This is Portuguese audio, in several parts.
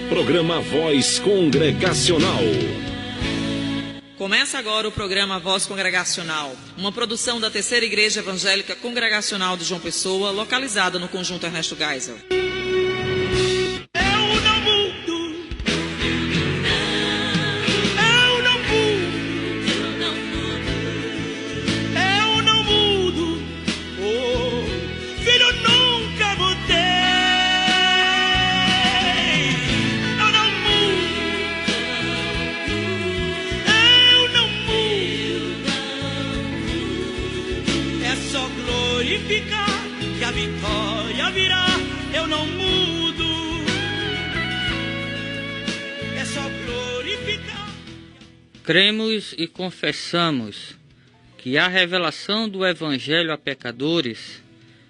Programa Voz Congregacional. Começa agora o programa Voz Congregacional, uma produção da Terceira Igreja Evangélica Congregacional de João Pessoa, localizada no Conjunto Ernesto Geisel. Que a vitória virá, eu não mudo. É só glorificar. Cremos e confessamos que a revelação do Evangelho a pecadores,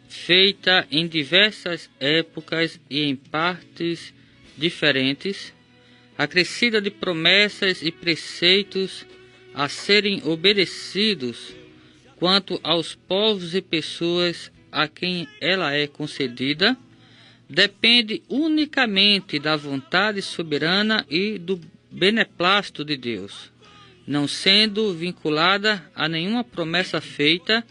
feita em diversas épocas e em partes diferentes, acrescida de promessas e preceitos a serem obedecidos quanto aos povos e pessoas a quem ela é concedida, depende unicamente da vontade soberana e do beneplácito de Deus, não sendo vinculada a nenhuma promessa feita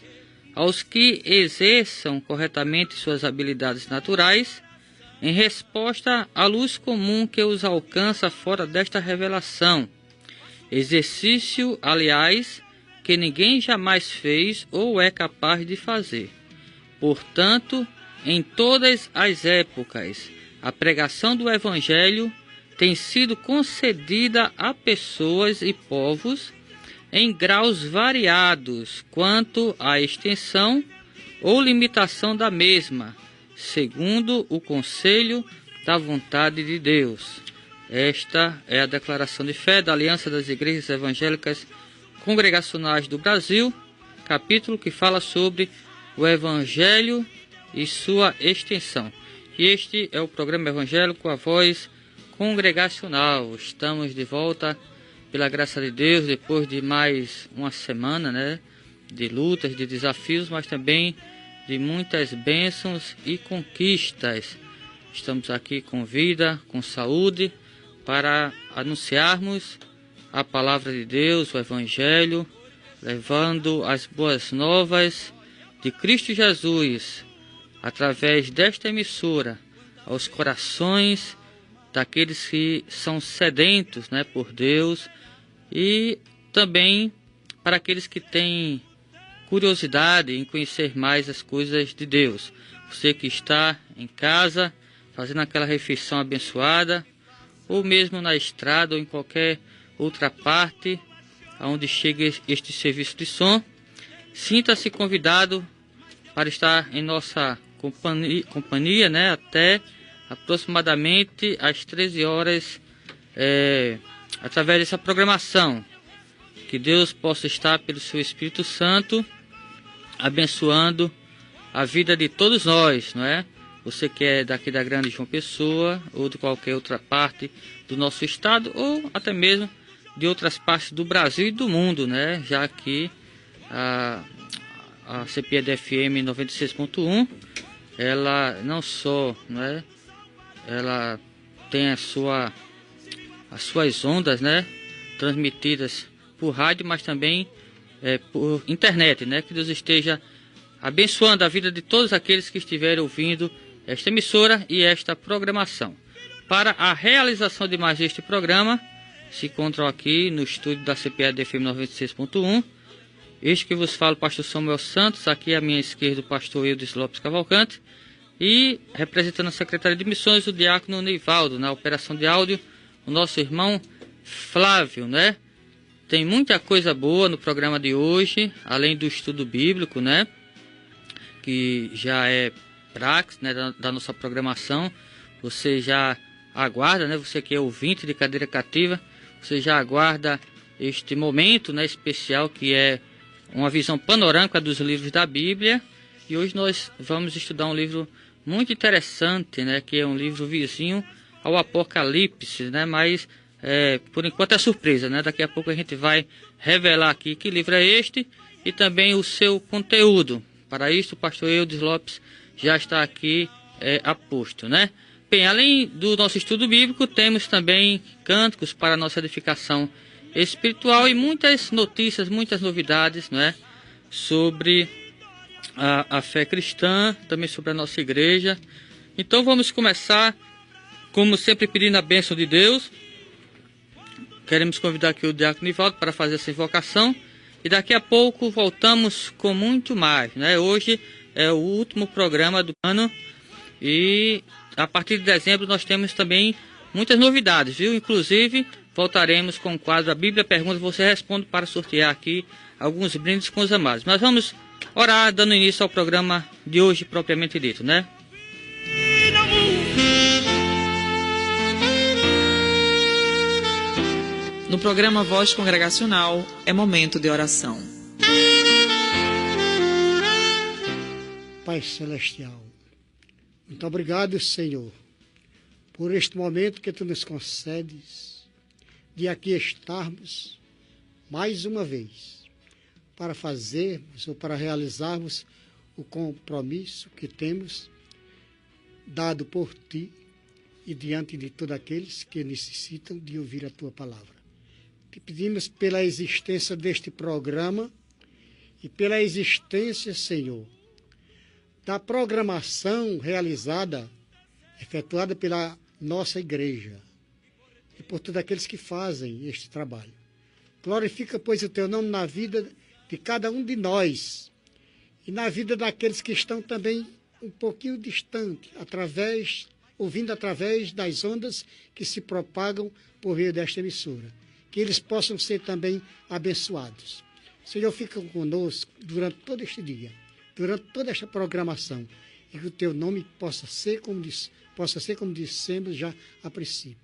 aos que exerçam corretamente suas habilidades naturais, em resposta à luz comum que os alcança fora desta revelação, exercício, aliás, que ninguém jamais fez ou é capaz de fazer. Portanto, em todas as épocas, a pregação do Evangelho tem sido concedida a pessoas e povos em graus variados quanto à extensão ou limitação da mesma, segundo o conselho da vontade de Deus. Esta é a declaração de fé da Aliança das Igrejas Evangélicas Congregacionais do Brasil, capítulo que fala sobre o Evangelho e sua extensão. E este é o programa evangélico A Voz Congregacional. Estamos de volta, pela graça de Deus, depois de mais uma semana, de lutas, de desafios, mas também de muitas bênçãos e conquistas. Estamos aqui com vida, com saúde, para anunciarmos a palavra de Deus, o Evangelho, levando as boas novas de Cristo Jesus, através desta emissora, aos corações daqueles que são sedentos, por Deus, e também para aqueles que têm curiosidade em conhecer mais as coisas de Deus. Você que está em casa, fazendo aquela refeição abençoada, ou mesmo na estrada ou em qualquer outra parte aonde chega este serviço de som, sinta-se convidado para estar em nossa companhia, até aproximadamente às 13 horas, através dessa programação. Que Deus possa estar, pelo seu Espírito Santo, abençoando a vida de todos nós, Você que é daqui da Grande João Pessoa, ou de qualquer outra parte do nosso estado, ou até mesmo de outras partes do Brasil e do mundo, Já que a CPAD FM 96.1, ela não só, ela tem as suas ondas, transmitidas por rádio, mas também por internet, Que Deus esteja abençoando a vida de todos aqueles que estiverem ouvindo esta emissora e esta programação. Para a realização de mais este programa, se encontram aqui no estúdio da CPAD FM 96.1. Este que vos fala, o pastor Samuel Santos, aqui à minha esquerda o pastor Eudes Lopes Cavalcante, e representando a Secretaria de Missões, o diácono Neivaldo, na operação de áudio, o nosso irmão Flávio, Tem muita coisa boa no programa de hoje, além do estudo bíblico, que já é praxe, da nossa programação. Você já aguarda, você que é ouvinte de Cadeira Cativa, você já aguarda este momento, especial, que é uma visão panorâmica dos livros da Bíblia. E hoje nós vamos estudar um livro muito interessante, que é um livro vizinho ao Apocalipse, mas por enquanto é surpresa, Daqui a pouco a gente vai revelar aqui que livro é este e também o seu conteúdo. Para isso, o pastor Eudes Lopes já está aqui a posto, Bem, além do nosso estudo bíblico, temos também cânticos para a nossa edificação espiritual e muitas notícias, muitas novidades, não é? Sobre a fé cristã, também sobre a nossa igreja. Então vamos começar, como sempre, pedindo a bênção de Deus. Queremos convidar aqui o Diácono Nivaldo para fazer essa invocação. E daqui a pouco voltamos com muito mais, né? Hoje é o último programa do ano e a partir de dezembro nós temos também muitas novidades, viu? Inclusive voltaremos com o quadro A Bíblia Pergunta, você responde, para sortear aqui alguns brindes com os amados. Mas vamos orar, dando início ao programa de hoje propriamente dito, né? No programa Voz Congregacional, é momento de oração. Pai Celestial, muito obrigado, Senhor, por este momento que Tu nos concedes, de aqui estarmos mais uma vez, para fazermos ou para realizarmos o compromisso que temos dado por Ti e diante de todos aqueles que necessitam de ouvir a Tua palavra. Te pedimos pela existência deste programa e pela existência, Senhor, da programação realizada, efetuada pela nossa igreja e por todos aqueles que fazem este trabalho. Glorifica, pois, o Teu nome na vida de cada um de nós e na vida daqueles que estão também um pouquinho distante, ouvindo através das ondas que se propagam por meio desta emissora. Que eles possam ser também abençoados. Senhor, fica conosco durante todo este dia, durante toda esta programação, e que o Teu nome possa ser como dissemos já a princípio,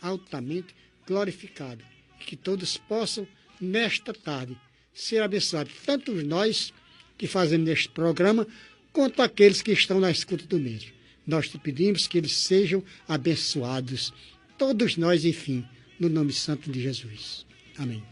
altamente glorificado, e que todos possam, nesta tarde, ser abençoados, tanto nós que fazemos este programa, quanto aqueles que estão na escuta do mesmo. Nós te pedimos que eles sejam abençoados, todos nós, enfim, no nome santo de Jesus. Amém.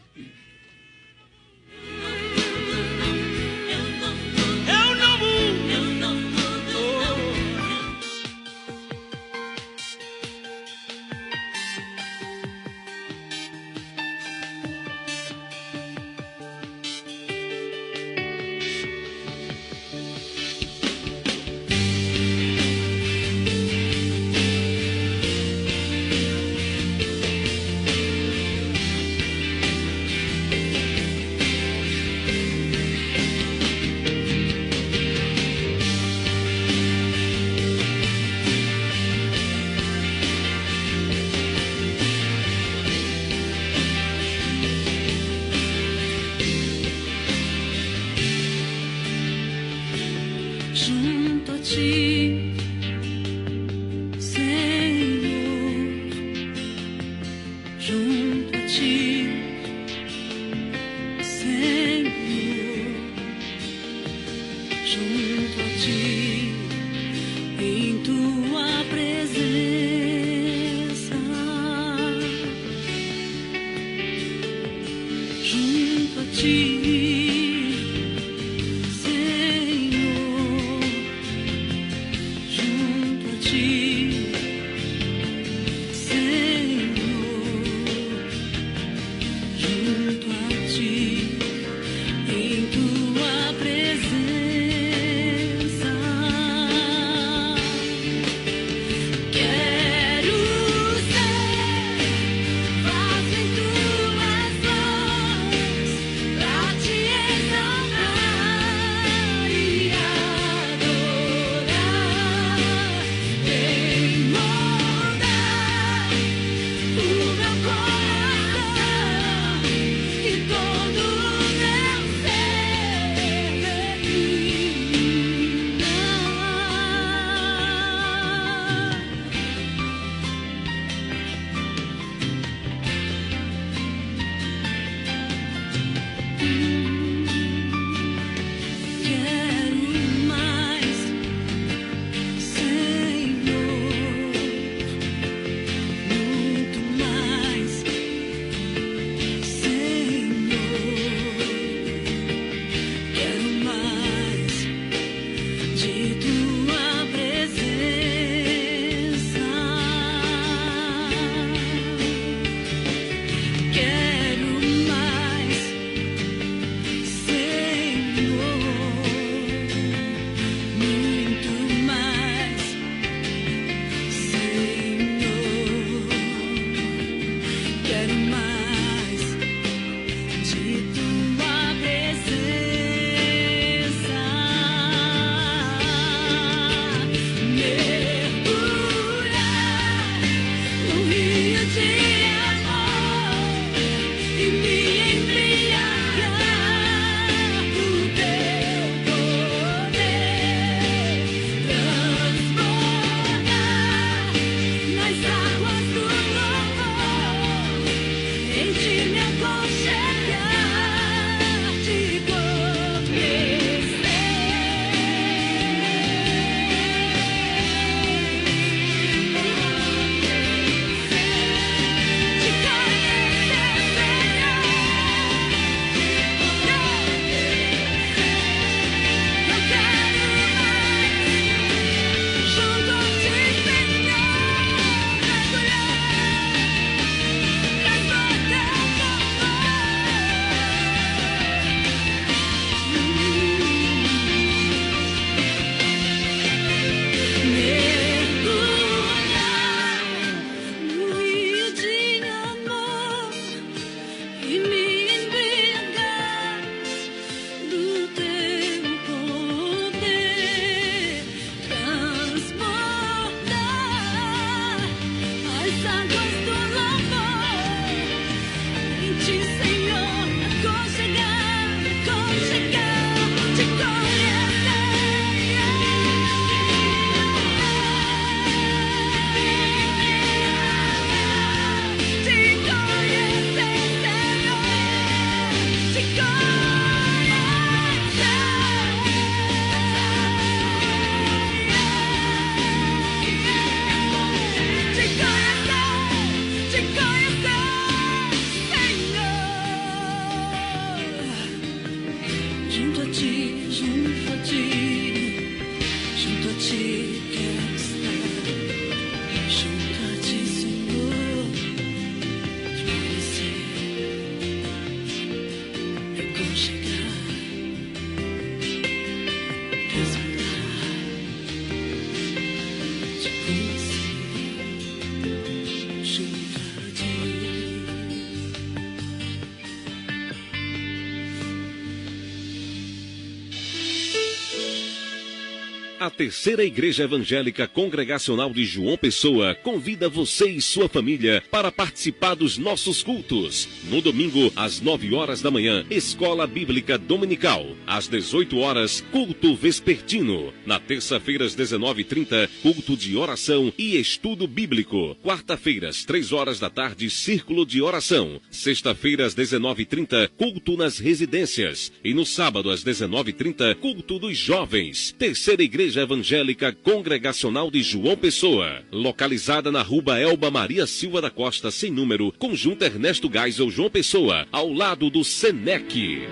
A Terceira Igreja Evangélica Congregacional de João Pessoa convida você e sua família para participar dos nossos cultos. No domingo, às 9 horas da manhã, Escola Bíblica Dominical. Às 18 horas, culto vespertino. Na terça-feira, às 19h30, culto de oração e estudo bíblico. Quarta-feira, às 3 horas da tarde, círculo de oração. Sexta-feira, às 19h30, culto nas residências. E no sábado, às 19h30, culto dos jovens. Terceira Igreja Evangélica Congregacional de João Pessoa, localizada na Rua Elba Maria Silva da Costa, sem número, Conjunto Ernesto Geisel, João Pessoa, ao lado do Senec.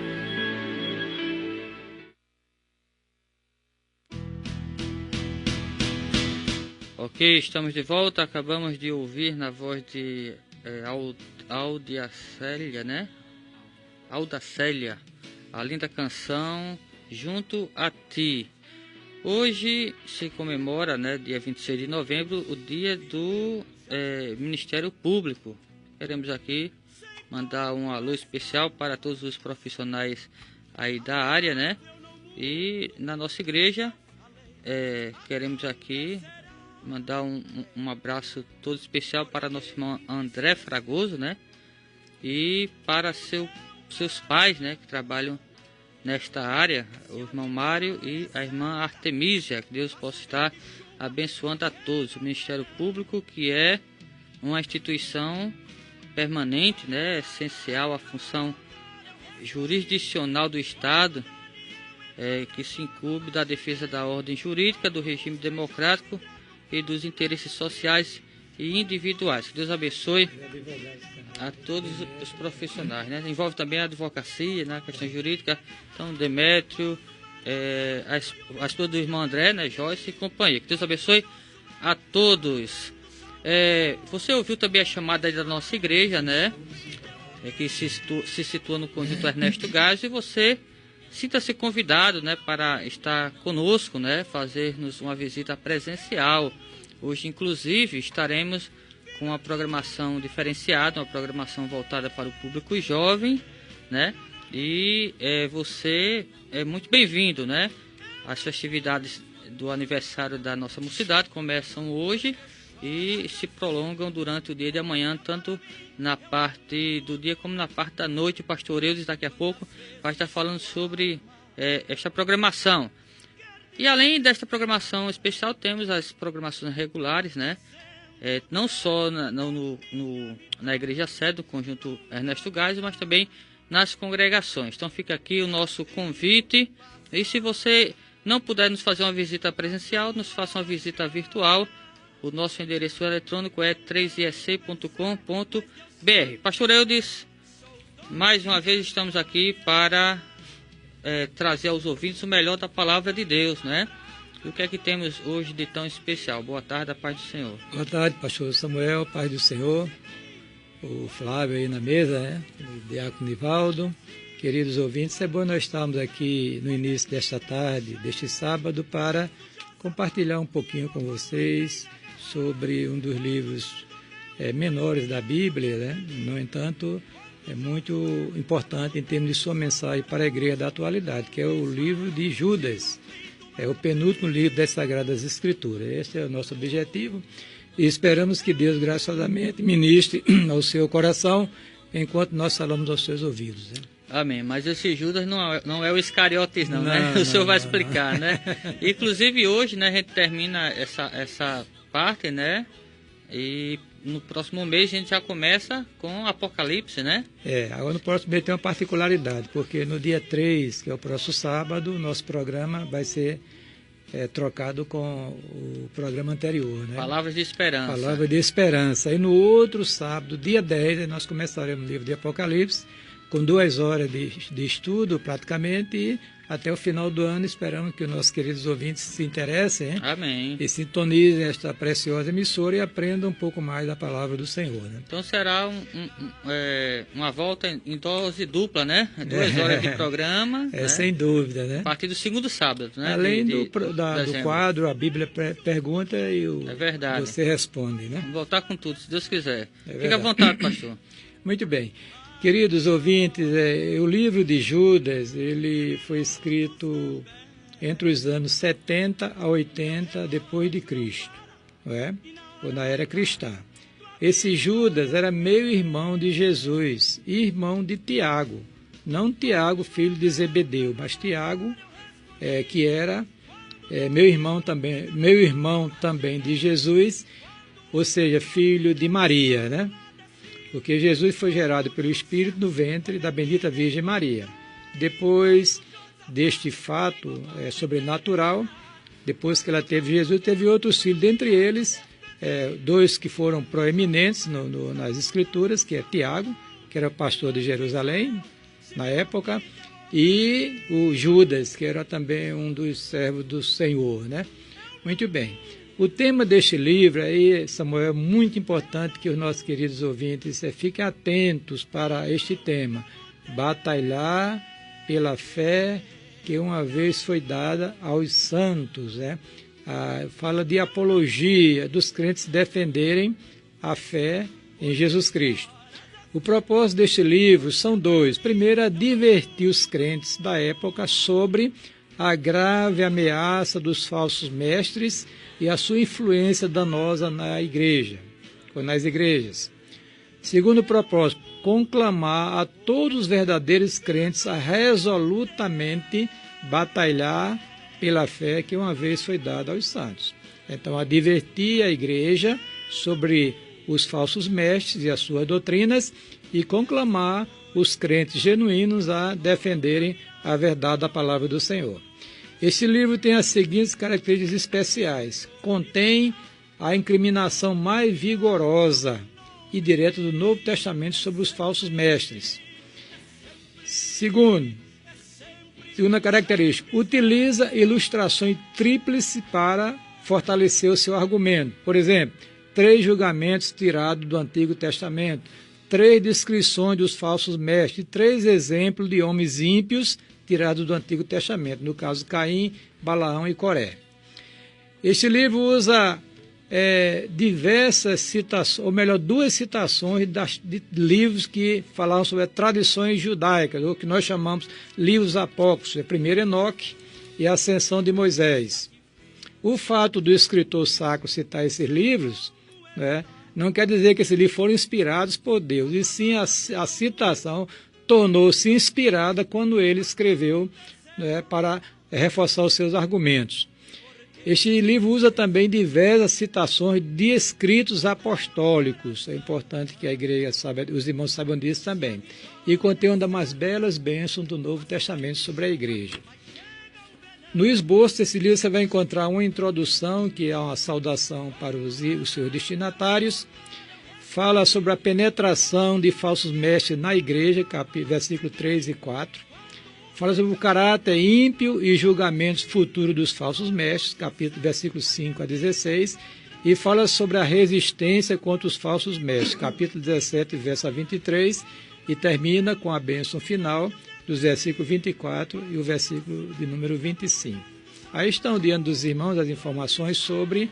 Ok, estamos de volta. Acabamos de ouvir na voz de Audacélia, né? Audacélia, a linda canção Junto a Ti. Hoje se comemora, né, dia 26 de novembro, o dia do Ministério Público. Queremos aqui mandar um alô especial para todos os profissionais aí da área, né? E na nossa igreja, queremos aqui mandar um abraço todo especial para nosso irmão André Fragoso, né? E para seus pais, né, que trabalham nesta área, o irmão Mário e a irmã Artemísia. Que Deus possa estar abençoando a todos. O Ministério Público, que é uma instituição permanente, né, essencial à função jurisdicional do Estado, que se incumbe da defesa da ordem jurídica, do regime democrático e dos interesses sociais e individuais. Que Deus abençoe a todos os profissionais, né? Envolve também a advocacia, né? A questão jurídica. Então, Demétrio, a esposa do irmão André, né? Joyce e companhia. Que Deus abençoe a todos. Você ouviu também a chamada da nossa igreja, né? Que se situa no Conjunto Ernesto Geisel, e você sinta-se convidado, né, para estar conosco, né? Fazer-nos uma visita presencial. Hoje, inclusive, estaremos com uma programação diferenciada, uma programação voltada para o público jovem, né? E você é muito bem-vindo, né? As festividades do aniversário da nossa mocidade começam hoje e se prolongam durante o dia de amanhã, tanto na parte do dia como na parte da noite. O pastor Eudes, daqui a pouco, vai estar falando sobre esta programação. E além desta programação especial, temos as programações regulares, né? Não só na igreja sede do Conjunto Ernesto Geisel, mas também nas congregações. Então fica aqui o nosso convite. E se você não puder nos fazer uma visita presencial, nos faça uma visita virtual. O nosso endereço eletrônico é 3iec.com.br. Pastor Eudes, mais uma vez estamos aqui para trazer aos ouvintes o melhor da palavra de Deus, né? E o que é que temos hoje de tão especial? Boa tarde, a paz do Senhor. Boa tarde, pastor Samuel, paz do Senhor. O Flávio aí na mesa, né? O diácono Nivaldo. Queridos ouvintes, é bom nós estarmos aqui no início desta tarde, deste sábado, para compartilhar um pouquinho com vocês sobre um dos livros menores da Bíblia, né? No entanto, é muito importante em termos de sua mensagem para a igreja da atualidade, que é o livro de Judas. É o penúltimo livro das Sagradas Escrituras. Esse é o nosso objetivo e esperamos que Deus graciosamente ministre ao seu coração enquanto nós falamos aos seus ouvidos, né? Amém. Mas esse Judas não é o Iscariotes, não, né? O senhor vai explicar, né? Inclusive hoje, né, a gente termina essa parte, né? E no próximo mês a gente já começa com Apocalipse, né? Agora no próximo mês tem uma particularidade, porque no dia 3, que é o próximo sábado, o nosso programa vai ser trocado com o programa anterior, né? Palavras de Esperança. Palavra de Esperança. E no outro sábado, dia 10, nós começaremos o livro de Apocalipse, com 2 horas de estudo praticamente, e até o final do ano esperamos que os nossos queridos ouvintes se interessem, hein? Amém. E sintonizem esta preciosa emissora e aprendam um pouco mais da palavra do Senhor, né? Então será uma volta em dose dupla, né? 2 horas de programa. Né? Sem dúvida, né? A partir do segundo sábado, né? Além do quadro, a Bíblia pergunta e você responde, né? Vamos voltar com tudo, se Deus quiser. Fica à vontade, pastor. Muito bem. Queridos ouvintes, o livro de Judas, ele foi escrito entre os anos 70 a 80 depois de Cristo, não é? Ou na era cristã. Esse Judas era meio-irmão de Jesus, irmão de Tiago. Não Tiago, filho de Zebedeu, mas Tiago, que era meio-irmão também de Jesus, ou seja, filho de Maria, né? Porque Jesus foi gerado pelo Espírito no ventre da bendita Virgem Maria. Depois deste fato sobrenatural, depois que ela teve Jesus, teve outros filhos, dentre eles, dois que foram proeminentes nas Escrituras, que é Tiago, que era pastor de Jerusalém na época, e o Judas, que era também um dos servos do Senhor, né? Muito bem. O tema deste livro aí, Samuel, é muito importante que os nossos queridos ouvintes fiquem atentos para este tema. Batalhar pela fé que uma vez foi dada aos santos, né? Fala de apologia, dos crentes defenderem a fé em Jesus Cristo. O propósito deste livro são dois. Primeiro, advertir os crentes da época sobre a grave ameaça dos falsos mestres e a sua influência danosa na igreja, ou nas igrejas. Segundo propósito, conclamar a todos os verdadeiros crentes a resolutamente batalhar pela fé que uma vez foi dada aos santos. Então, advertir a igreja sobre os falsos mestres e as suas doutrinas e conclamar os crentes genuínos a defenderem a verdade da palavra do Senhor. Este livro tem as seguintes características especiais. Contém a incriminação mais vigorosa e direta do Novo Testamento sobre os falsos mestres. Segunda característica, utiliza ilustrações tríplices para fortalecer o seu argumento. Por exemplo, 3 julgamentos tirados do Antigo Testamento, 3 descrições dos falsos mestres, 3 exemplos de homens ímpios tirados do Antigo Testamento, no caso Caim, Balaão e Coré. Este livro usa diversas citações, ou melhor, 2 citações de livros que falavam sobre tradições judaicas, ou que nós chamamos livros apócrifos, primeiro Enoque e a Ascensão de Moisés. O fato do escritor sacro citar esses livros, né, não quer dizer que esses livros foram inspirados por Deus, e sim a citação tornou-se inspirada quando ele escreveu, né, para reforçar os seus argumentos. Este livro usa também diversas citações de escritos apostólicos. É importante que a igreja saiba, os irmãos saibam disso também. E contém uma das mais belas bênçãos do Novo Testamento sobre a igreja. No esboço desse livro você vai encontrar uma introdução, que é uma saudação para os seus destinatários. Fala sobre a penetração de falsos mestres na igreja, versículo 3 e 4. Fala sobre o caráter ímpio e julgamentos futuros dos falsos mestres, versículos 5 a 16. E fala sobre a resistência contra os falsos mestres, capítulo 17, verso 23. E termina com a bênção final, dos versículos 24 e o versículo de número 25. Aí estão diante dos irmãos as informações sobre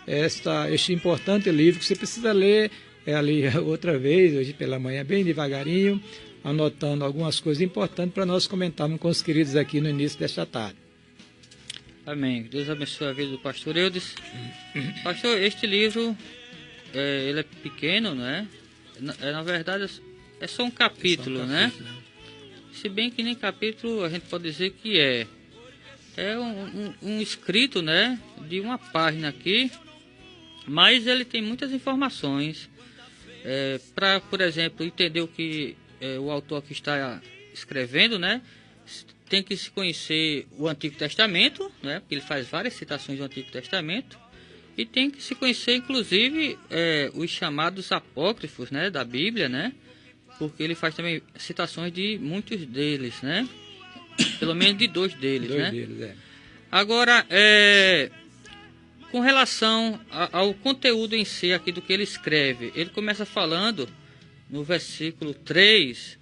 este importante livro que você precisa ler ali outra vez, hoje pela manhã, bem devagarinho, anotando algumas coisas importantes para nós comentarmos com os queridos aqui no início desta tarde. Amém. Deus abençoe a vida do pastor Eudes. Pastor, este livro, ele é pequeno, né? Na verdade, é só um capítulo, né? Se bem que nem capítulo a gente pode dizer que é um escrito, né, de uma página aqui, mas ele tem muitas informações para, por exemplo, entender o que o autor que está escrevendo, né, tem que se conhecer o Antigo Testamento, né, porque ele faz várias citações do Antigo Testamento, e tem que se conhecer, inclusive, os chamados apócrifos, né, da Bíblia, né, porque ele faz também citações de muitos deles, né? Pelo menos de 2 deles, né? Agora, com relação ao conteúdo em si aqui do que ele escreve, ele começa falando no versículo 3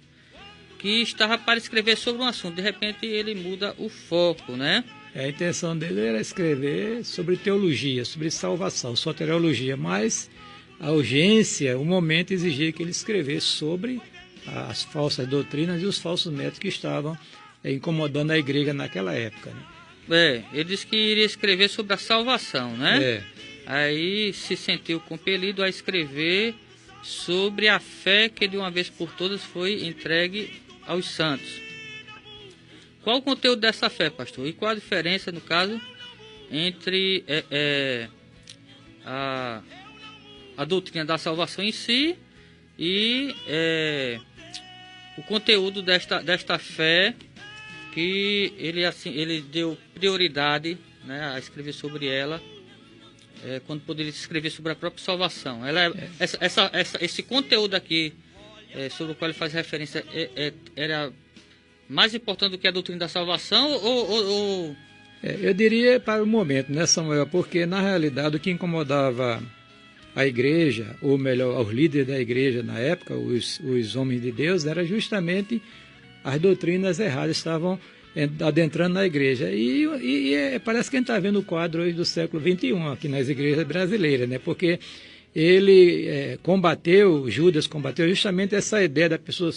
que estava para escrever sobre um assunto. De repente ele muda o foco, né? A intenção dele era escrever sobre teologia, sobre salvação, soteriologia, mas a urgência, o momento exigia que ele escrevesse sobre as falsas doutrinas e os falsos métodos que estavam incomodando a igreja naquela época, né? Ele disse que iria escrever sobre a salvação, né? Aí se sentiu compelido a escrever sobre a fé que de uma vez por todas foi entregue aos santos. Qual o conteúdo dessa fé, pastor? E qual a diferença, no caso, entre a doutrina da salvação em si e o conteúdo desta fé, que ele deu prioridade, né, a escrever sobre ela, quando poderia escrever sobre a própria salvação. Esse conteúdo aqui, sobre o qual ele faz referência, era mais importante do que a doutrina da salvação? Eu diria para o momento, né, Samuel? Porque, na realidade, o que incomodava a igreja, ou melhor, os líderes da igreja na época, os homens de Deus, era justamente as doutrinas erradas estavam adentrando na igreja. E parece que a gente está vendo o quadro hoje do século XXI aqui nas igrejas brasileiras, né? Porque Judas combateu justamente essa ideia da pessoa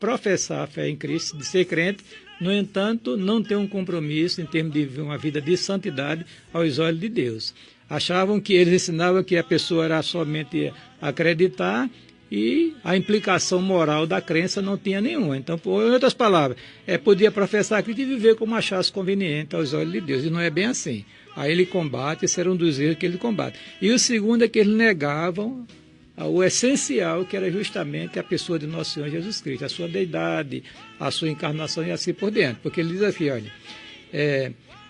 professar a fé em Cristo, de ser crente, no entanto, não ter um compromisso em termos de viver uma vida de santidade aos olhos de Deus. Achavam que eles ensinavam que a pessoa era somente acreditar e a implicação moral da crença não tinha nenhuma. Então, em outras palavras, podia professar Cristo e viver como achasse conveniente aos olhos de Deus. E não é bem assim. Aí ele combate, esse era um dos erros que ele combate. E o segundo é que eles negavam o essencial, que era justamente a pessoa de nosso Senhor Jesus Cristo, a sua deidade, a sua encarnação e assim por diante. Porque ele diz aqui, olha,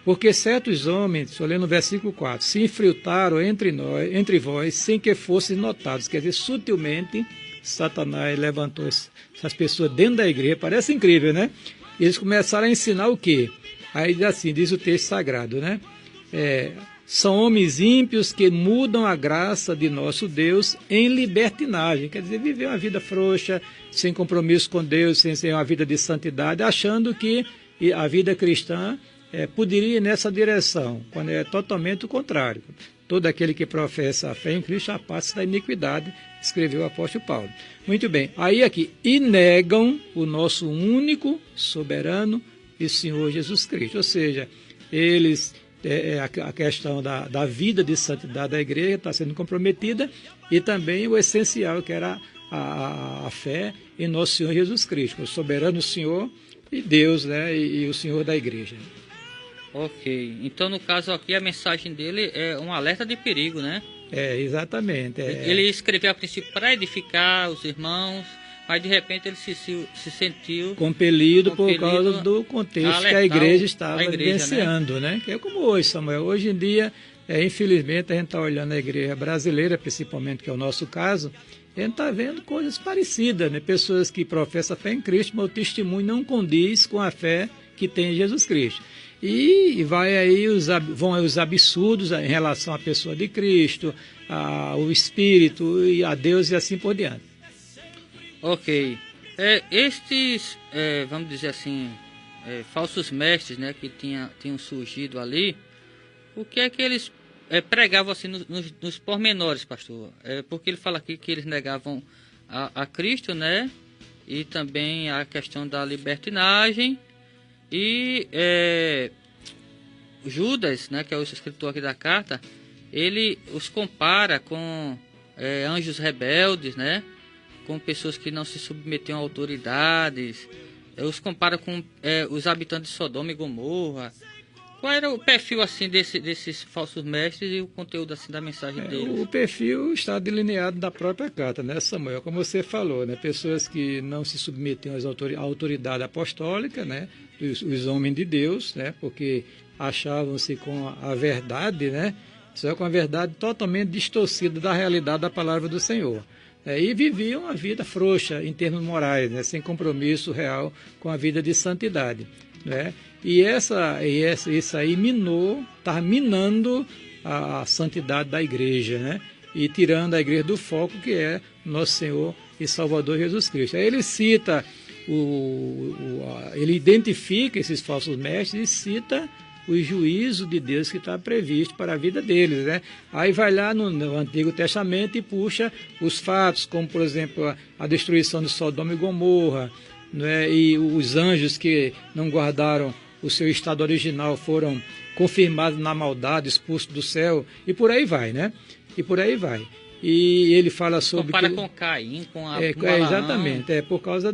porque certos homens, estou lendo no versículo 4, se infiltraram entre vós sem que fossem notados. Quer dizer, sutilmente, Satanás levantou essas pessoas dentro da igreja, parece incrível, né? E eles começaram a ensinar o quê? Aí assim, diz o texto sagrado, né? São homens ímpios que mudam a graça de nosso Deus em libertinagem. Quer dizer, viver uma vida frouxa, sem compromisso com Deus, sem ser uma vida de santidade, achando que a vida cristã poderia ir nessa direção, quando é totalmente o contrário. Todo aquele que professa a fé em Cristo já passa da iniquidade, escreveu o apóstolo Paulo. Muito bem, aí aqui, e negam o nosso único, soberano e Senhor Jesus Cristo. Ou seja, eles... a questão da vida de santidade da igreja está sendo comprometida, e também o essencial, que era a fé em nosso Senhor Jesus Cristo, o soberano Senhor e Deus, né, e o Senhor da igreja. Ok, então no caso aqui a mensagem dele é um alerta de perigo, né? Exatamente. Ele escreveu a princípio para edificar os irmãos, mas de repente ele se sentiu compelido por causa do contexto que a igreja estava vivenciando, né? Que é como hoje, Samuel. Hoje em dia, infelizmente, a gente está olhando a igreja brasileira, principalmente, que é o nosso caso, a gente está vendo coisas parecidas, né? Pessoas que professam a fé em Cristo, mas o testemunho não condiz com a fé que tem em Jesus Cristo. E vão aí os absurdos em relação à pessoa de Cristo, ao Espírito e a Deus e assim por diante. Ok. Estes, vamos dizer assim, falsos mestres, né, que tinham surgido ali, o que é que eles pregavam assim nos pormenores, pastor? Porque ele fala aqui que eles negavam a Cristo, né, e também a questão da libertinagem, e Judas, né, que é o escritor aqui da carta, ele os compara com anjos rebeldes, né, com pessoas que não se submetiam a autoridades, os compara com os habitantes de Sodoma e Gomorra. Qual era o perfil assim desses falsos mestres e o conteúdo assim da mensagem deles? O perfil está delineado na própria carta, né, Samuel? Como você falou, né, pessoas que não se submetiam à autoridade apostólica, né, os homens de Deus, né, porque achavam-se com a verdade, né, só com a verdade totalmente distorcida da realidade da palavra do Senhor. E viviam uma vida frouxa em termos morais, né, sem compromisso real com a vida de santidade, né? E isso aí está minando a santidade da igreja, né? E tirando a igreja do foco, que é nosso Senhor e Salvador Jesus Cristo. Aí ele cita, ele identifica esses falsos mestres e cita o juízo de Deus que está previsto para a vida deles, né? Aí vai lá no Antigo Testamento e puxa os fatos, como, por exemplo, a destruição de Sodoma e Gomorra, né? E os anjos que não guardaram o seu estado original foram confirmados na maldade, expulsos do céu, e por aí vai, né? E por aí vai. E ele fala sobre... Compara com Caim, com a... exatamente, por causa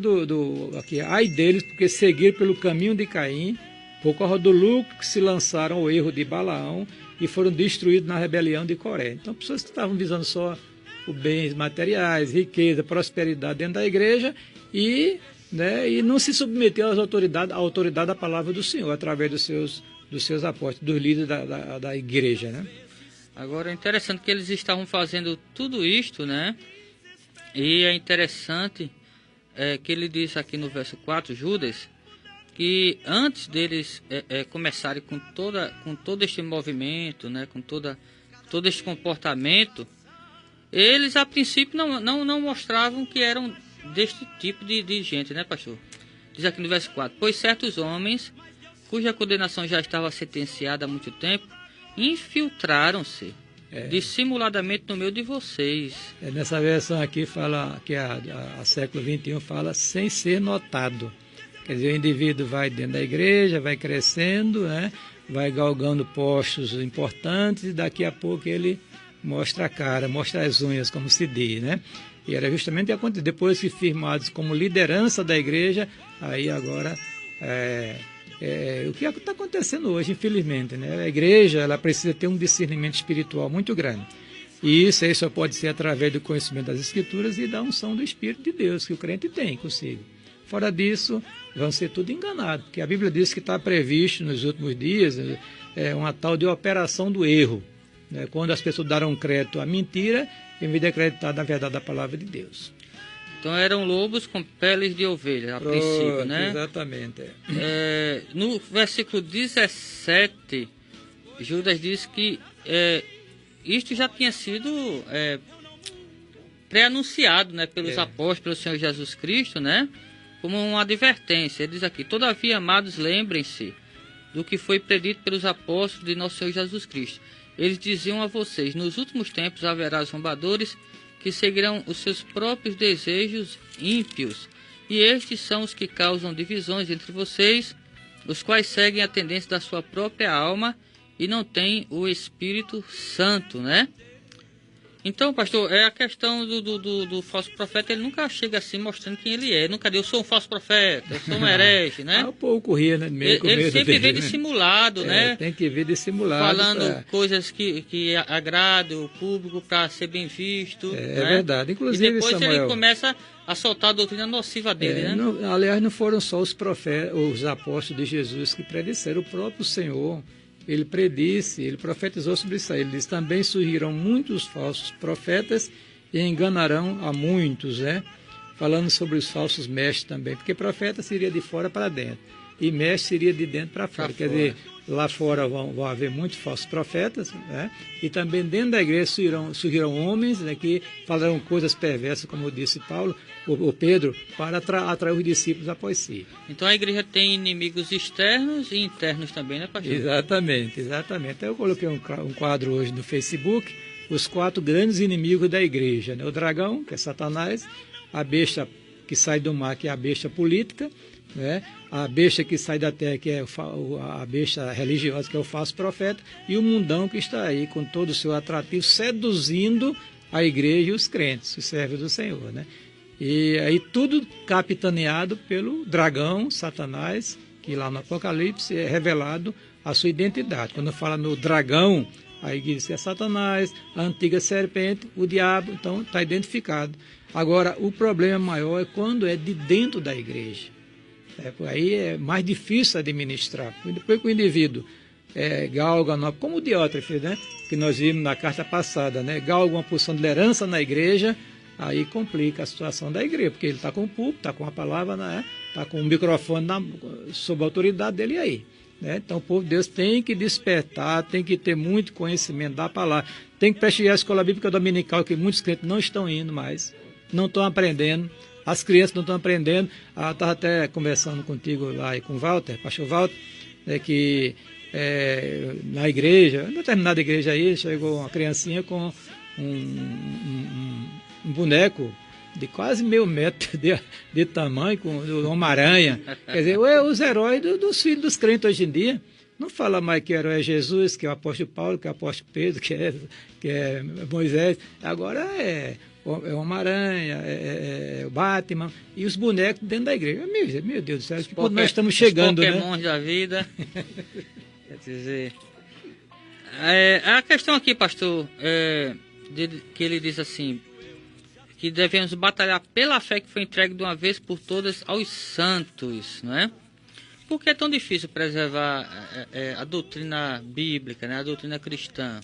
aqui, ai deles, porque seguiram pelo caminho de Caim, por causa do lucro que se lançaram ao erro de Balaão e foram destruídos na rebelião de Coré. Então, pessoas que estavam visando só os bens materiais, riqueza, prosperidade dentro da igreja e não se submeteu à autoridade da palavra do Senhor, através dos seus apóstolos, dos líderes da igreja, né? Agora, é interessante que eles estavam fazendo tudo isto, né? E é interessante que ele diz aqui no verso 4, Judas, que antes deles começarem com todo este movimento, né? Com todo este comportamento, eles a princípio não mostravam que eram deste tipo de gente, né, pastor? Diz aqui no verso 4, pois certos homens, cuja condenação já estava sentenciada há muito tempo, infiltraram-se dissimuladamente no meio de vocês. Nessa versão aqui fala que a século XXI fala sem ser notado. Quer dizer, o indivíduo vai dentro da igreja, vai crescendo, né? Vai galgando postos importantes e daqui a pouco ele mostra a cara, mostra as unhas, como se diz, né? E era justamente o que aconteceu. Depois que firmados como liderança da igreja, aí agora o que está acontecendo hoje, infelizmente, né? A igreja ela precisa ter um discernimento espiritual muito grande. E isso aí só pode ser através do conhecimento das Escrituras e da unção do Espírito de Deus, que o crente tem consigo. Fora disso, vão ser tudo enganados, porque a Bíblia diz que está previsto nos últimos dias uma tal de operação do erro, né? Quando as pessoas deram crédito à mentira, em vez de acreditar na verdade da palavra de Deus. Então eram lobos com peles de ovelha, a princípio, né? Exatamente. No versículo 17, Judas diz que isto já tinha sido pré-anunciado, né, pelos apóstolos, pelo Senhor Jesus Cristo, né? Como uma advertência. Ele diz aqui, todavia, amados, lembrem-se do que foi predito pelos apóstolos de nosso Senhor Jesus Cristo. Eles diziam a vocês, nos últimos tempos haverá zombadores que seguirão os seus próprios desejos ímpios, e estes são os que causam divisões entre vocês, os quais seguem a tendência da sua própria alma e não têm o Espírito Santo, né? Então, pastor, a questão do falso profeta, ele nunca chega assim mostrando quem ele é. Nunca diz, eu sou um falso profeta, eu sou um herege, né? O povo corria, né? Ele sempre vem dissimulado, né? Tem que vir dissimulado. Falando coisas que agradem o público para ser bem visto. É né? verdade. Inclusive, e depois Samuel, ele começa a soltar a doutrina nociva dele, né? Aliás, não foram só os apóstolos de Jesus que predisseram, o próprio Senhor. Ele predisse, ele profetizou sobre isso aí. Ele disse, também surgirão muitos falsos profetas e enganarão a muitos, né? Falando sobre os falsos mestres também, porque profeta seria de fora para dentro e mestre seria de dentro para fora. Quer dizer, lá fora vão haver muitos falsos profetas, né? E também dentro da igreja surgirão homens, né, que falarão coisas perversas, como disse Paulo, o Pedro, para atrair os discípulos após si. Então a igreja tem inimigos externos e internos também, né, pastor? Exatamente. Eu coloquei um quadro hoje no Facebook, os 4 grandes inimigos da igreja, né? O dragão, que é Satanás, a besta que sai do mar, que é a besta política, né? A besta que sai da terra, que é a besta religiosa, que é o falso profeta, e o mundão que está aí com todo o seu atrativo, seduzindo a igreja e os crentes, os servos do Senhor, né? E aí tudo capitaneado pelo dragão, Satanás, que lá no Apocalipse é revelado a sua identidade. Quando fala no dragão, aí diz que é Satanás, a antiga serpente, o diabo, então está identificado. Agora, o problema maior é quando é de dentro da igreja. Aí é mais difícil administrar. Depois que o indivíduo galga, como o Diótrefes, né, que nós vimos na carta passada, né, galga uma posição de liderança na igreja, aí complica a situação da igreja, porque ele está com o púlpito, está com a palavra, né, está com o microfone sob a autoridade dele aí. Né? Então o povo de Deus tem que despertar, tem que ter muito conhecimento da palavra, tem que prestigiar a escola bíblica dominical, que muitos crentes não estão indo mais, não estão aprendendo. As crianças não estão aprendendo. Eu estava até conversando contigo lá e com o Walter, pastor Walter, que na igreja, em determinada igreja aí, chegou uma criancinha com um boneco de quase meio metro de tamanho, com o Homem-Aranha. Quer dizer, os heróis dos filhos dos crentes hoje em dia. Não fala mais que o herói é Jesus, que é o apóstolo Paulo, que é o apóstolo Pedro, que é Moisés. Agora é Homem-Aranha, é o Batman e os bonecos dentro da igreja. Meu Deus do céu, que quando nós estamos chegando, os Pokémons da vida. Quer dizer... a questão aqui, pastor, que ele diz assim, que devemos batalhar pela fé que foi entregue de uma vez por todas aos santos, não é? Por que é tão difícil preservar a doutrina bíblica, né, a doutrina cristã?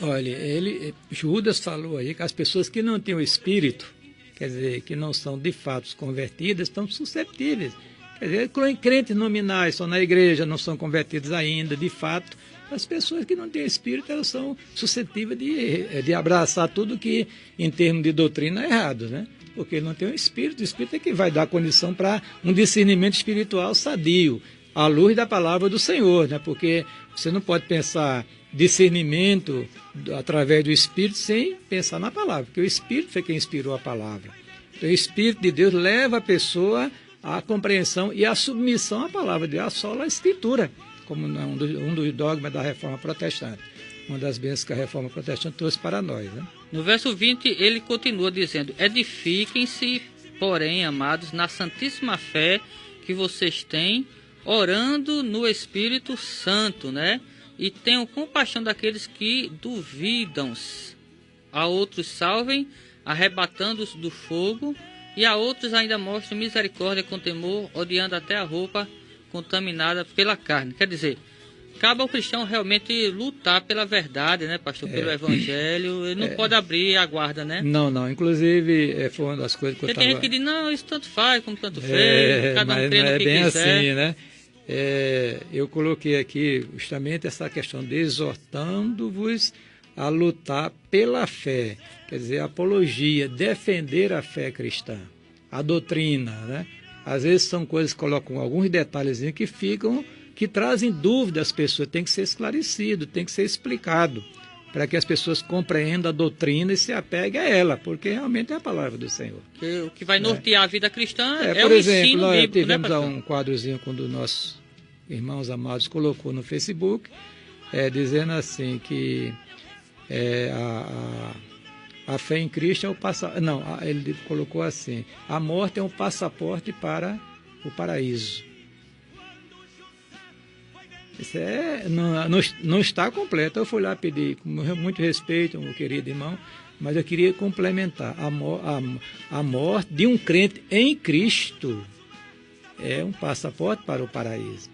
Olha, Judas falou aí que as pessoas que não têm o Espírito, quer dizer, que não são de fato convertidas, estão suscetíveis. Quer dizer, crentes nominais estão na igreja, não são convertidos ainda, de fato. As pessoas que não têm Espírito, elas são suscetíveis de abraçar tudo que, em termos de doutrina, é errado, né? Porque não tem o Espírito é que vai dar condição para um discernimento espiritual sadio, à luz da palavra do Senhor, né? Porque você não pode pensar discernimento através do Espírito sem pensar na palavra, porque o Espírito foi quem inspirou a palavra. Então, o Espírito de Deus leva a pessoa à compreensão e à submissão à palavra de Deus, só a Escritura, como um dos dogmas da Reforma Protestante. Uma das bênçãos que a Reforma Protestante trouxe para nós, né? No verso 20, ele continua dizendo: edifiquem-se, porém, amados, na santíssima fé que vocês têm, orando no Espírito Santo, né? E tenham compaixão daqueles que duvidam. A outros salvem, arrebatando-os do fogo, e a outros ainda mostrem misericórdia com temor, odiando até a roupa contaminada pela carne. Quer dizer, cabe ao cristão realmente lutar pela verdade, né, pastor? Pelo evangelho. Ele não pode abrir a guarda, né? Não. Inclusive, foi uma das coisas que eu estava... Tem gente que diz, não, isso tanto faz como tanto fez, cada um crê no que bem quiser. Assim, né? Eu coloquei aqui justamente essa questão de exortando-vos a lutar pela fé. Quer dizer, apologia, defender a fé cristã, a doutrina, né? Às vezes são coisas que colocam alguns detalhes que trazem dúvida às pessoas, tem que ser esclarecido, tem que ser explicado, para que as pessoas compreendam a doutrina e se apeguem a ela, porque realmente é a palavra do Senhor. O que vai nortear a vida cristã é por o exemplo, ensino nós bíblico, tivemos né, pastor? um quadrozinho quando nossos irmãos amados colocou no Facebook, dizendo assim que a fé em Cristo é o passaporte. Não, ele colocou assim: a morte é um passaporte para o paraíso. Isso não está completo. Eu fui lá pedir, com muito respeito, meu querido irmão, mas eu queria complementar. A morte de um crente em Cristo é um passaporte para o paraíso.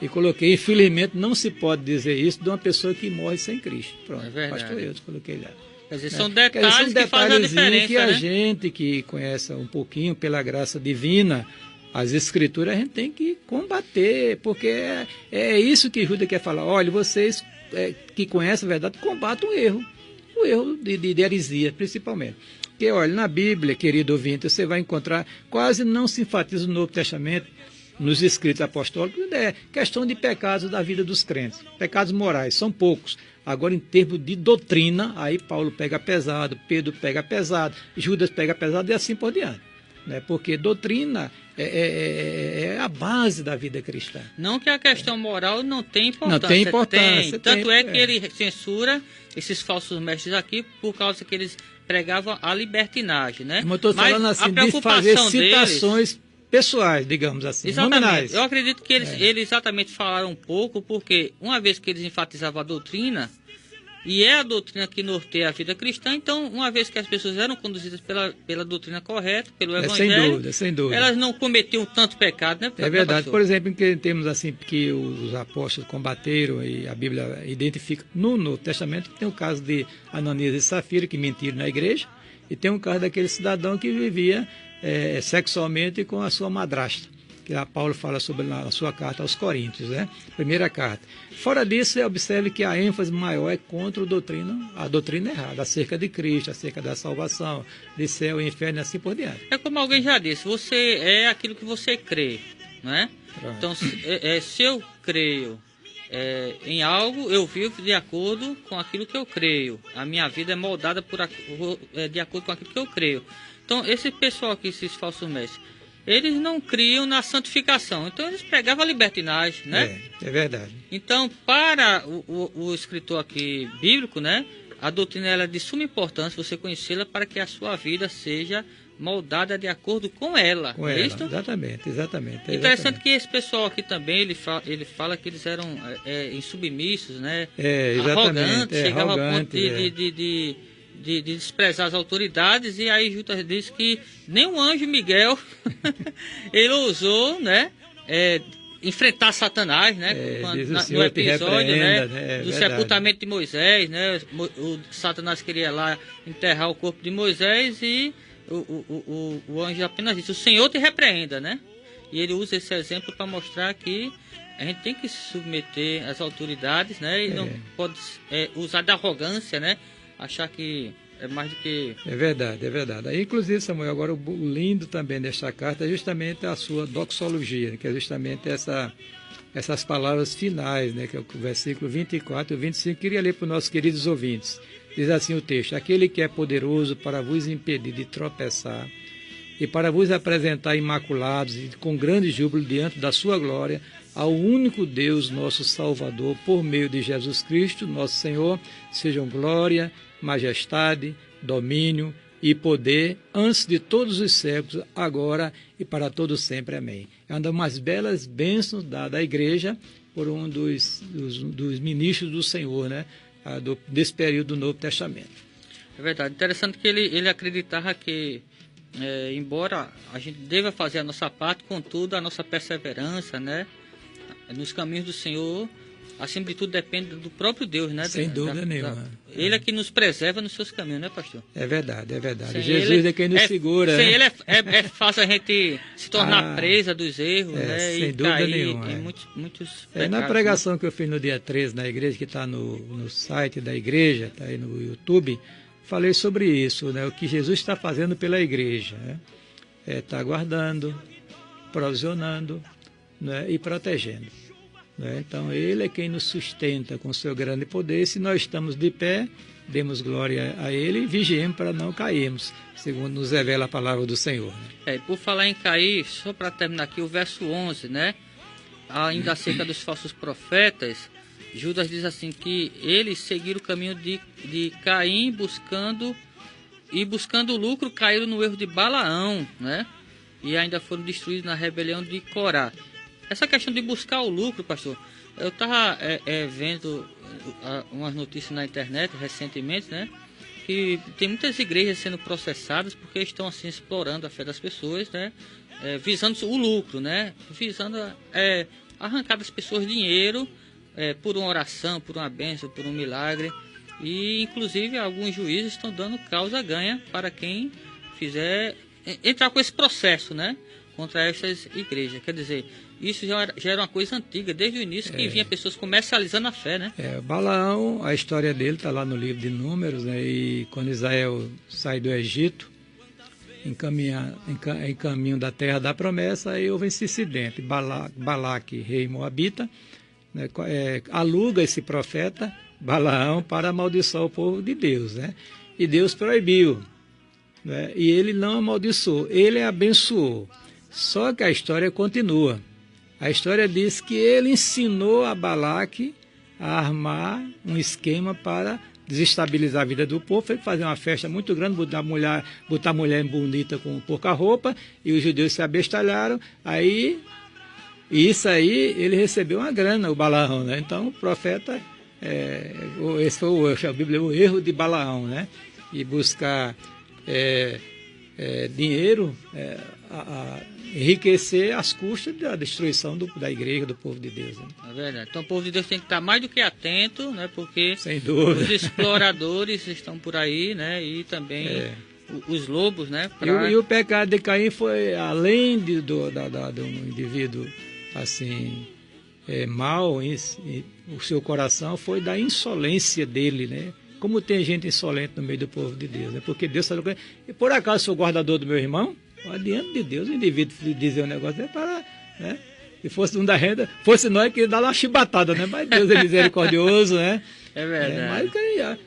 E coloquei, infelizmente, não se pode dizer isso de uma pessoa que morre sem Cristo. Pronto, é verdade. Pastor eu coloquei lá. Quer dizer, são detalhes que fazem a diferença, que a né? gente que conhece um pouquinho pela graça divina, as Escrituras, a gente tem que combater, porque é isso que Judas quer falar. Olha, vocês que conhecem a verdade, combatam o erro de heresia, principalmente. Porque, olha, na Bíblia, querido ouvinte, você vai encontrar, quase não se enfatiza no Novo Testamento, nos escritos apostólicos, é questão de pecados da vida dos crentes. Pecados morais, são poucos. Agora, em termos de doutrina, aí Paulo pega pesado, Pedro pega pesado, Judas pega pesado e assim por diante. Né? Porque doutrina é a base da vida cristã. Não que a questão moral não tem importância. Não tem importância. Tanto é que ele censura esses falsos mestres aqui por causa que eles pregavam a libertinagem, né? Mas eu estou falando assim, de fazer citações pessoais, digamos assim, exatamente. Nominais. Eu acredito que eles exatamente falaram um pouco, porque uma vez que eles enfatizavam a doutrina, e é a doutrina que norteia a vida cristã, então, uma vez que as pessoas eram conduzidas pela doutrina correta, pelo evangelho, sem dúvida. Elas não cometiam tanto pecado, né? É verdade. Por exemplo, que temos assim, que os apóstolos combateram, e a Bíblia identifica no Novo Testamento, tem o caso de Ananias e Safira, que mentiram na igreja, e tem um caso daquele cidadão que vivia sexualmente com a sua madrasta, que a Paulo fala sobre na sua carta aos Coríntios, né? Primeira carta. Fora disso, você observe que a ênfase maior é contra a doutrina errada, acerca de Cristo, acerca da salvação, de céu e inferno e assim por diante. É como alguém já disse, você é aquilo que você crê, né? Pronto. Então, se eu creio em algo eu vivo de acordo com aquilo que eu creio. A minha vida é moldada de acordo com aquilo que eu creio. Então, esse pessoal aqui, esses falsos mestres, eles não criam na santificação. Então, eles pregavam a libertinagem, né? É verdade. Então, para o escritor aqui bíblico, né? A doutrina ela é de suma importância você conhecê-la para que a sua vida seja moldada de acordo com ela. Com é ela, isto? exatamente. Interessante que esse pessoal aqui também, ele fala que eles eram insubmissos, né? Arrogantes, chegava ao ponto de desprezar as autoridades, e aí Judas diz que nem o anjo Miguel ele ousou, né? Enfrentar Satanás, né? No episódio, né? Do sepultamento de Moisés, né? O Satanás queria lá enterrar o corpo de Moisés e o anjo apenas disse: o Senhor te repreenda, né? E ele usa esse exemplo para mostrar que a gente tem que se submeter às autoridades, né? E não pode usar da arrogância, né? Achar que é mais do que... É verdade. Aí, inclusive, Samuel, agora o lindo também desta carta é justamente a sua doxologia, que é justamente essas palavras finais, né? Que é o versículo 24 e 25, queria ler para os nossos queridos ouvintes. Diz assim o texto: aquele que é poderoso para vos impedir de tropeçar e para vos apresentar imaculados e com grande júbilo diante da sua glória, ao único Deus, nosso Salvador, por meio de Jesus Cristo, nosso Senhor, sejam glória, majestade, domínio e poder, antes de todos os séculos, agora e para todos sempre. Amém. É uma das mais belas bênçãos da igreja por um dos ministros do Senhor, né? Desse período do Novo Testamento. É verdade. Interessante que ele acreditava que, embora a gente deva fazer a nossa parte, contudo, a nossa perseverança, né? Nos caminhos do Senhor, acima de tudo, depende do próprio Deus, né? Sem dúvida nenhuma. Ele é que nos preserva nos seus caminhos, né, pastor? É verdade. Sem Jesus ele, é quem nos segura. Sem ele é fácil a gente se tornar presa dos erros, né? Sem e dúvida cair nenhuma. Em muitos pecados. Na pregação que eu fiz no dia 13 na igreja, que está no site da igreja, está aí no YouTube, falei sobre isso, né? O que Jesus está fazendo pela igreja, né? Está guardando, provisionando, né? E protegendo. Então, ele é quem nos sustenta com seu grande poder. Se nós estamos de pé, demos glória a ele e vigiemos para não cairmos, segundo nos revela a palavra do Senhor. Por falar em cair, só para terminar aqui, o verso 11, né? Ainda acerca dos falsos profetas, Judas diz assim que eles seguiram o caminho de Caim, buscando lucro, caíram no erro de Balaão, né? E ainda foram destruídos na rebelião de Corá. Essa questão de buscar o lucro, pastor, eu estava vendo umas notícias na internet recentemente, né? Que tem muitas igrejas sendo processadas porque estão assim explorando a fé das pessoas, né? Visando o lucro, né? Visando arrancar das pessoas dinheiro por uma oração, por uma bênção, por um milagre. E inclusive alguns juízes estão dando causa ganha para quem fizer entrar com esse processo, né? Contra essas igrejas. Quer dizer, isso já era uma coisa antiga, desde o início, que vinha pessoas comercializando a fé, né? Balaão, a história dele está lá no livro de Números, né? E quando Israel sai do Egito, em caminho da terra da promessa, aí houve esse incidente. Balaque, rei moabita, né? Aluga esse profeta, Balaão, para amaldiçoar o povo de Deus, né? E Deus proibiu, né? E ele não amaldiçoou, ele abençoou. Só que a história continua. A história diz que ele ensinou a Balaque a armar um esquema para desestabilizar a vida do povo, fazer uma festa muito grande, botar a mulher bonita com pouca roupa, e os judeus se abestalharam. Isso aí, ele recebeu uma grana, o Balaão, né? Então, o profeta, esse foi a Bíblia, o erro de Balaão, né? E buscar dinheiro, enriquecer às custas da destruição da igreja, do povo de Deus. Né? É verdade. Então o povo de Deus tem que estar mais do que atento, né? Porque sem dúvida, os exploradores estão por aí, né? E também os lobos, né? E o pecado de Caim foi, além do indivíduo assim, mau, o seu coração foi da insolência dele, né? Como tem gente insolente no meio do povo de Deus, né? Porque Deus sabe. E por acaso sou guardador do meu irmão? Diante de Deus, o indivíduo dizer um negócio para, né? Se fosse um da renda, fosse nós que ia dar uma chibatada, né? Mas Deus é misericordioso, né? É verdade.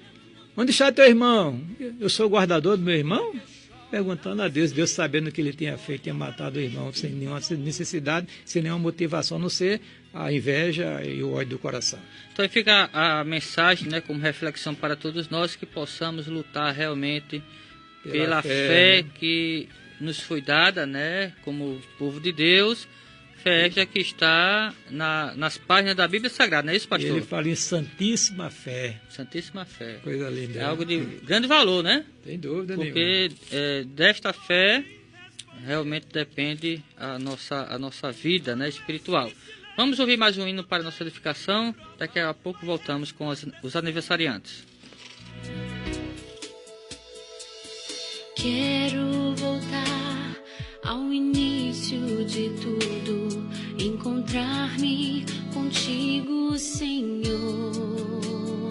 Onde está teu irmão? Eu sou o guardador do meu irmão? Perguntando a Deus, Deus sabendo que ele tinha feito, tinha matado o irmão sem nenhuma necessidade, sem nenhuma motivação, a não ser a inveja e o ódio do coração. Então fica a mensagem, né, como reflexão para todos nós, que possamos lutar realmente pela fé, né, que nos foi dada, né, como povo de Deus, fé que está nas páginas da Bíblia Sagrada, não é isso, pastor? Ele fala em santíssima fé. Santíssima fé. Coisa linda. É algo de grande valor, né? Sem dúvida nenhuma. Porque desta fé realmente depende a nossa vida, né, espiritual. Vamos ouvir mais um hino para a nossa edificação. Daqui a pouco voltamos com os aniversariantes. Quero voltar ao início de tudo, encontrar-me contigo, Senhor.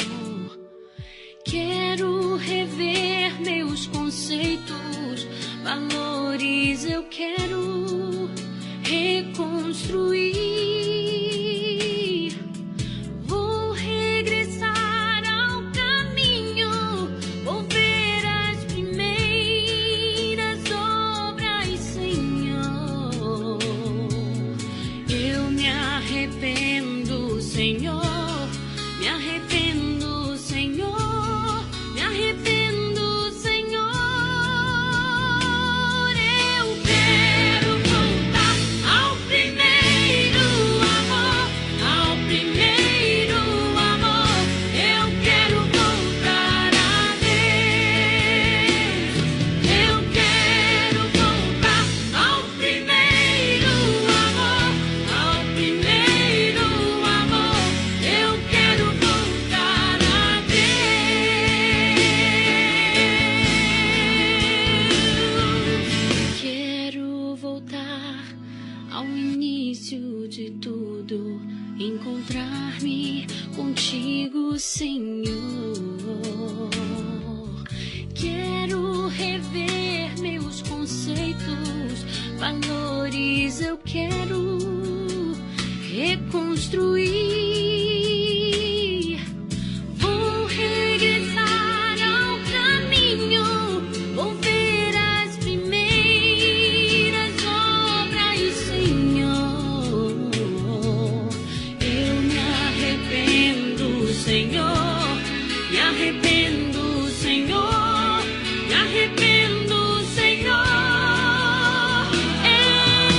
Quero rever meus conceitos, valores, eu quero reconstruir. Vou regressar ao caminho, vou ver as primeiras obras, Senhor. Eu me arrependo, Senhor, me arrependo, Senhor, me arrependo, Senhor. Eu quero voltar ao primeiro amor, ao primeiro amor. Eu quero voltar a Deus. Eu quero voltar ao primeiro amor, ao primeiro amor. Eu quero voltar a Deus. Quero voltar ao início de tudo, encontrar-me contigo, Senhor. Quero rever meus conceitos, valores, eu quero reconstruir. Vou regressar ao caminho, vou ver as primeiras obras, Senhor. Eu me arrependo, Senhor, me arrependo, Senhor, me arrependo, Senhor.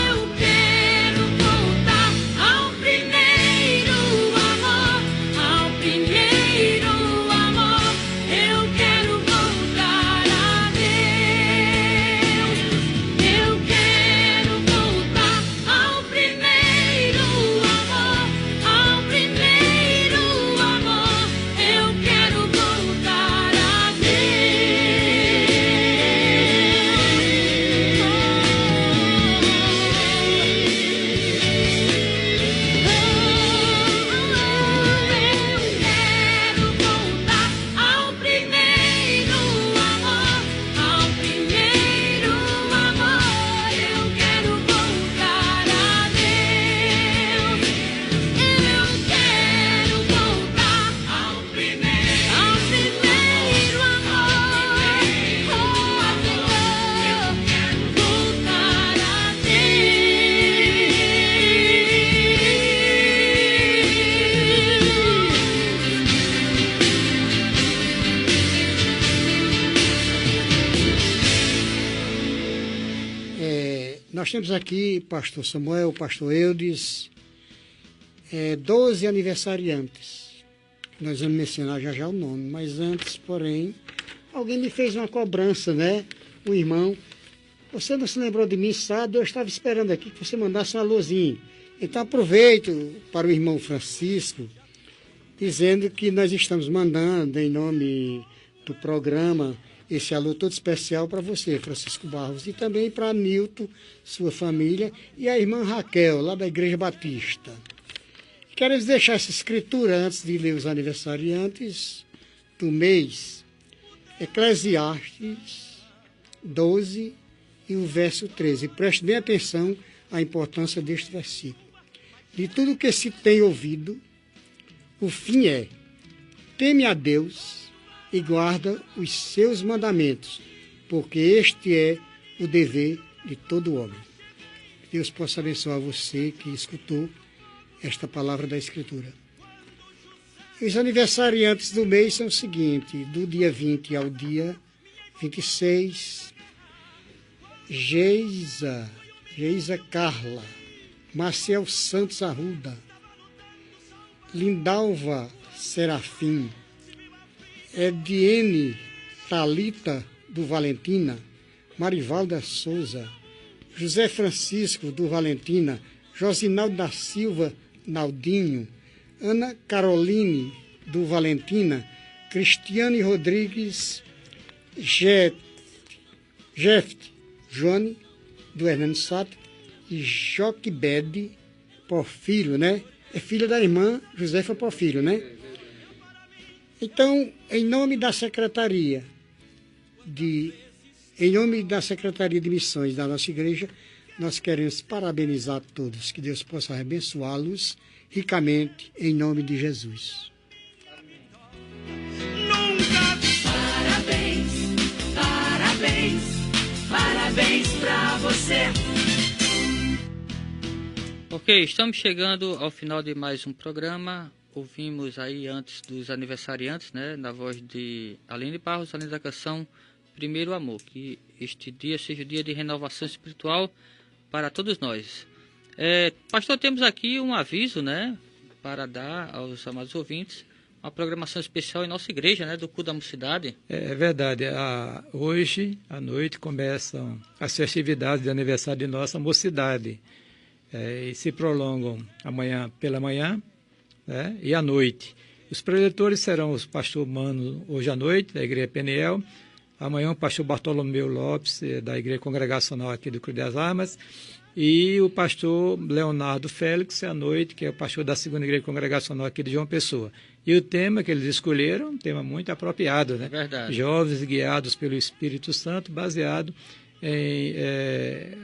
Eu quero voltar ao primeiro amor, ao primeiro amor. Eu quero voltar a Deus. Eu quero voltar ao primeiro amor, ao primeiro amor. Eu quero voltar a Nós temos aqui, pastor Samuel, pastor Eudes, 12 aniversariantes. Nós vamos mencionar já o nome, mas antes, porém, alguém me fez uma cobrança, né? Um irmão. Você não se lembrou de mim, sabe? Eu estava esperando aqui que você mandasse uma luzinha. Então aproveito para o irmão Francisco, dizendo que nós estamos mandando em nome do programa esse alô todo especial para você, Francisco Barros, e também para Nilton, sua família, e a irmã Raquel, lá da Igreja Batista. Quero deixar essa escritura antes de ler os aniversariantes do mês. Eclesiastes 12 e o verso 13. Preste bem atenção à importância deste versículo. de tudo que se tem ouvido, o fim é: teme a Deus e guarda os seus mandamentos, porque este é o dever de todo homem. Que Deus possa abençoar você que escutou esta palavra da Escritura. Os aniversariantes do mês são o seguinte: do dia 20 ao dia 26, Geisa Carla, Marcel Santos Arruda, Lindalva Serafim, Ediene Talita do Valentina, Marivalda Souza, José Francisco do Valentina, Josinaldo da Silva Naldinho, Ana Caroline do Valentina, Cristiane Rodrigues, Jeft Joane do Hernando Sato e Joquebede Porfírio, né? É filha da irmã Josefa Porfírio, né? Então, em nome da Secretaria de Missões da nossa igreja, nós queremos parabenizar todos. Que Deus possa abençoá-los ricamente, em nome de Jesus. Parabéns, parabéns, parabéns pra você. Ok, estamos chegando ao final de mais um programa. Ouvimos aí antes dos aniversariantes, né, na voz de Aline Barros, além da canção Primeiro Amor. Que este dia seja o dia de renovação espiritual para todos nós. Pastor, temos aqui um aviso, né, para dar aos amados ouvintes uma programação especial em nossa igreja, né, do Culto da Mocidade. É verdade. Hoje à noite começam as festividades de aniversário de nossa mocidade. E se prolongam amanhã pela manhã, né, e à noite. Os preletores serão os pastor Mano hoje à noite, da Igreja Peniel. Amanhã o pastor Bartolomeu Lopes, da Igreja Congregacional aqui do Cruz das Armas. E o pastor Leonardo Félix à noite, que é o pastor da segunda Igreja Congregacional aqui de João Pessoa. E o tema que eles escolheram, um tema muito apropriado, né? Verdade. Jovens guiados pelo Espírito Santo, baseado em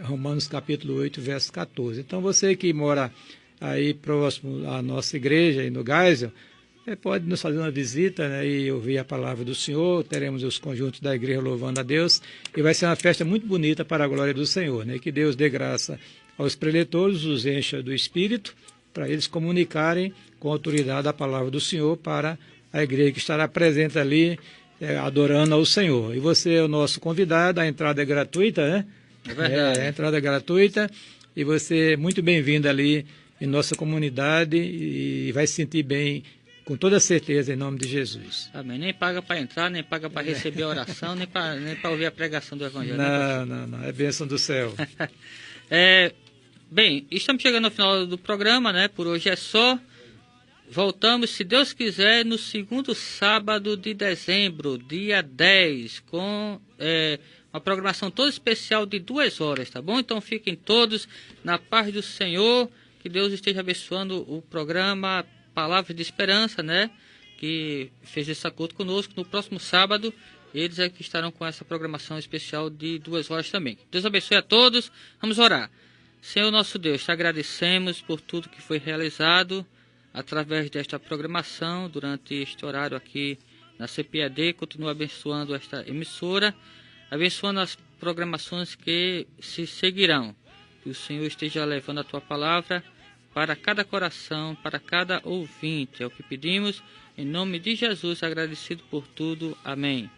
Romanos capítulo 8, verso 14. Então você que mora aí próximo à nossa igreja, aí no Geisel, pode nos fazer uma visita, né, e ouvir a palavra do Senhor. Teremos os conjuntos da igreja louvando a Deus e vai ser uma festa muito bonita para a glória do Senhor, né? Que Deus dê graça aos preletores, os encha do Espírito, para eles comunicarem com autoridade a palavra do Senhor para a igreja que estará presente ali, adorando ao Senhor. E você é o nosso convidado, a entrada é gratuita, né? É verdade. A entrada é gratuita e você é muito bem-vindo ali em nossa comunidade e vai se sentir bem, com toda certeza, em nome de Jesus. Amém. Nem paga para entrar, nem paga para receber a oração, nem para ouvir a pregação do Evangelho. Não. É bênção do céu. Bem, estamos chegando ao final do programa, né? Por hoje é só. Voltamos, se Deus quiser, no segundo sábado de dezembro, dia 10, com uma programação toda especial de 2 horas, tá bom? Então fiquem todos na paz do Senhor, que Deus esteja abençoando o programa Palavra de Esperança, né? Que fez esse acordo conosco. No próximo sábado, eles é que estarão com essa programação especial de 2 horas também. Deus abençoe a todos. Vamos orar. Senhor nosso Deus, te agradecemos por tudo que foi realizado através desta programação durante este horário aqui na CPAD. Continua abençoando esta emissora, abençoando as programações que se seguirão. Que o Senhor esteja levando a tua palavra para cada coração, para cada ouvinte. É o que pedimos, em nome de Jesus, agradecido por tudo. Amém.